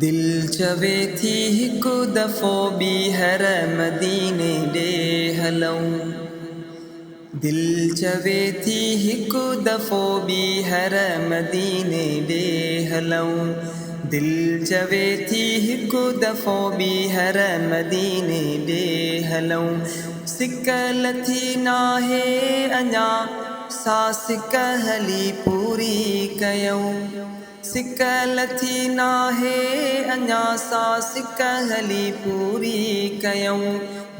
दिल चवे थी हिकु दफ़ो ॿीहर मदीने ॾे हलऊं। दिल चवे थी हिकु दफ़ो ॿीहर मदीने ॾे हलऊं। दिल चवे थी हिकु दफ़ो ॿीहर मदीने ॾे हलऊं। सिक लथी नाहे अञा सा सिक हली पूरी कयूं। सिक लथी नाहे अञा सा सिक हली पूरी कयूं।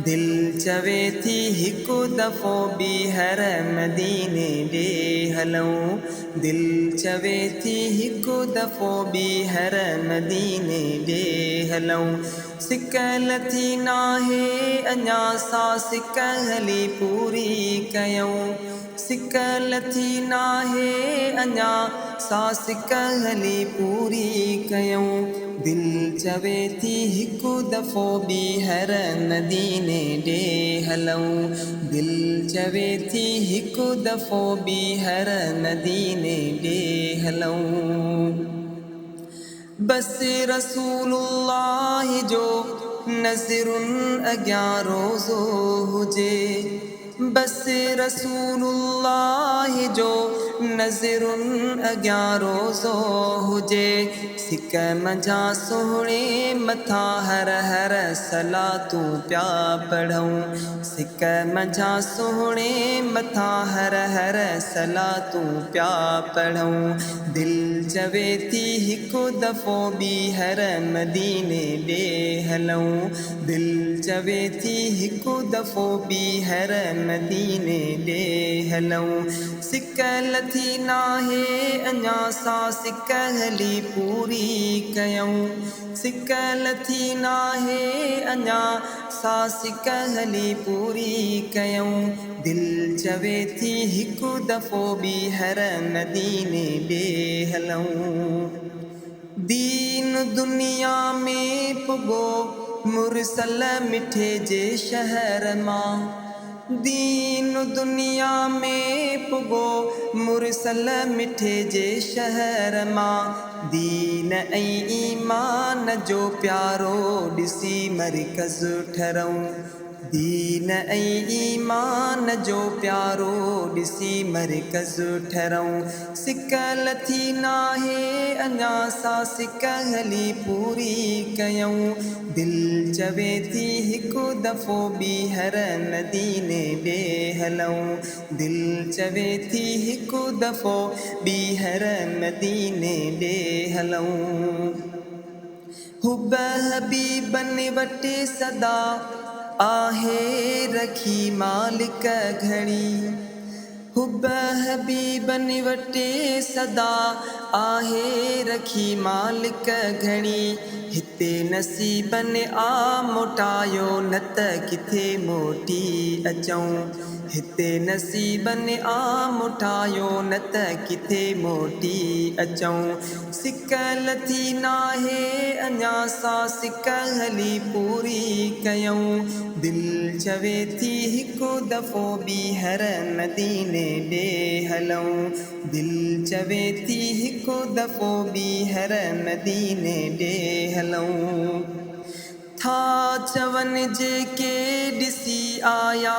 दिल चवे थी हिकु दफ़ो ॿीहर मदीने ॾे हलऊं। दिल चवे थी हिकु दफ़ो ॿीहर मदीने ॾे हलऊं। सिक लथी नाहे अञा सा सिक हली पूरी कयूं। सिक लथी नाहे अञा सा सिक हली पूरी कयूं। दिल चवे थी हिकु दफ़ो ॿीहर मदीने ॾे हलऊं। दिल चवे थी हिकु दफ़ो ॿीहर मदीने ॾे हलऊं। बस रसूलुल्लाह जो नज़रुनि अॻियां रोज़ो हुजे। बस रसूलुल्लाह जो नज़रुनि अॻियां रोज़ो हुजे। सिक मंझा सोहणे मथा हर हर सलातूं पिया पढ़ूं। सिक मंझा सोहणे मथा हर हर सलातूं पिया पढ़ूं। दिल चवे थी हिकु दफ़ो ॿीहर मदीने ॾे हलऊं। दिल चवे थी हिकु दफ़ो ॿीहर मदीने ॾे हलऊं। सिक लथी नाहे अञा सा सिक हली पूरी कयूं। सिक लथी नाहे अञा सा सिक हली पूरी कयूं। दिल चवे थी हिकु दफ़ो ॿीहर मदीने ॾे हलऊं। दीन दुनिया में पुॻो मुरसल मिठे जे शहर मां। दीन दुनिया में पुॻो मुरसल मिठे जे शहर मां। दीन ऐं ईमान जो प्यारो ॾिसी मरकज़ ठरऊं। दीन ऐं ईमान जो प्यारो ॾिसी मरकज़ ठरऊं। सिक लथी नाहे अञा सा सिक हली पूरी कयूं। दिल चवे थी हिकु दफ़ो ॿीहर मदीने ॾे हलऊं। दिल चवे थी हिकु दफ़ो ॿीहर मदीने ॾे हलऊं। हुब हबीबनि वटि सदा आहे रखी मालिक घणी। हुब हबीबनि वटि सदा आहे रखी मालिक घणी। हिते नसीबनि आ मोटायो न त किथे मोटी अचूं। हिते नसीबनि आ मोटायो न त किथे मोटी अचूं। सिक लथी नाहे अञा सा सिक हली पूरी कयूं। दिल चवे थी हिकु दफ़ो ॿीहर मदीने ॾे हलऊं। दिल चवे थी हिकु दफ़ो ॿीहर मदीने ॾे हलऊं। था चवनि जेके ॾिसी आया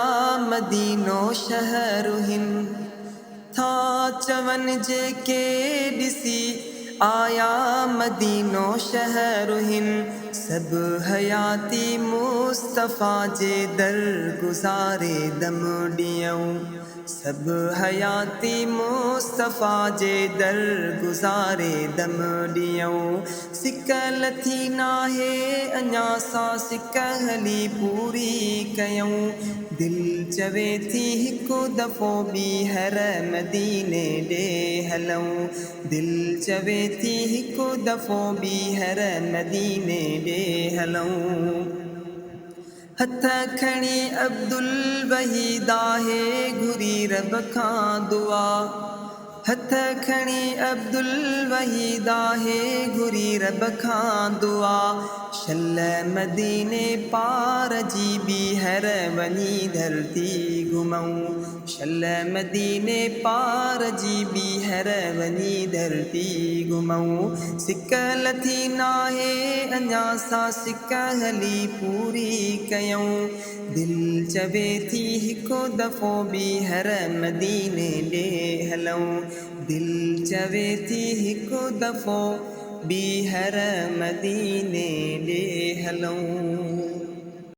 मदीनो शहर हिन। था चवनि जेके ॾिसी आया मदीनो शहर हिन। सभु हयाती मुस्तफ़ा जे दर गुज़ारे दम ॾियूं। सभु हयाती मुस्तफ़ा जे दर गुज़ारे दम ॾियूं। सिक लथी नाहे अञा सा सिक हली पूरी कयूं। दिल चवे थी हिकु दफ़ो ॿीहर मदीने ॾे हलऊं। दिल चवे थी हिकु दफ़ो ॿीहर मदीने ॾे हलऊं। हथ खणी अब्दुल वहीद आहे घुरी रब खां दुआ। हथ खणी अब्दुल वहीद आहे घुरी रब खां दुआ। शल मदीने पार जी ॿीहर वञी धरती घुमऊं। शल मदीने पार जी ॿीहर वञी धरती घुमऊं। सिक लथी नाहे अञा सां सिक हली पूरी कयूं दिलि चवे थी हिकु दफ़ो ॿीहर मदीने ॾे हलूं दिलि चवे थी हिकु दफ़ो ॿीहर मदीने ॾे हलूं।